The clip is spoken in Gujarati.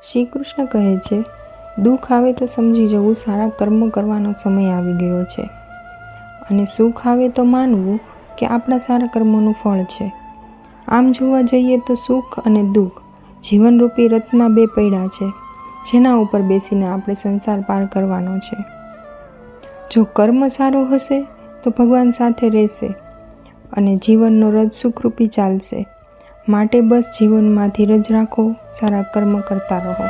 શ્રી કૃષ્ણ કહે છે, દુઃખ આવે તો સમજી જવું સારા કર્મ કરવાનો સમય આવી ગયો છે, અને સુખ આવે તો માનવું કે આપણા સારા કર્મોનું ફળ છે. આમ જોવા જઈએ તો સુખ અને દુઃખ જીવનરૂપી રથના બે પૈડા છે, જેના ઉપર બેસીને આપણે સંસાર પાર કરવાનો છે. જો કર્મ સારું હશે તો ભગવાન સાથે રહેશે અને જીવનનો રથ સુખરૂપી ચાલશે. માટે બસ જીવનમાં ધીરજ રાખો, સારા કર્મ કરતા રહો.